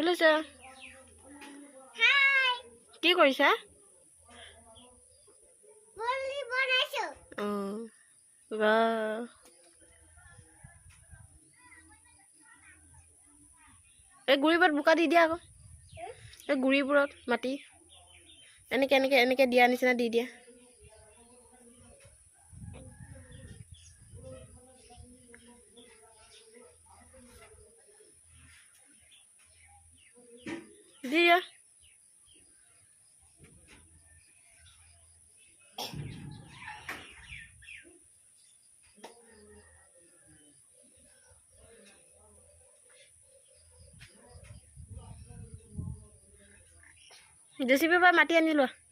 লৈছে কি কৰিছা এই গুৰিবোৰত বোকা দি দিয়া আকৌ এই গুৰিবোৰত মাটি এনেকে এনেকে এনেকে দিয়া নিচিনা দি দিয়া দিয়া জেচিবিৰ পৰা মাটি আনি লোৱা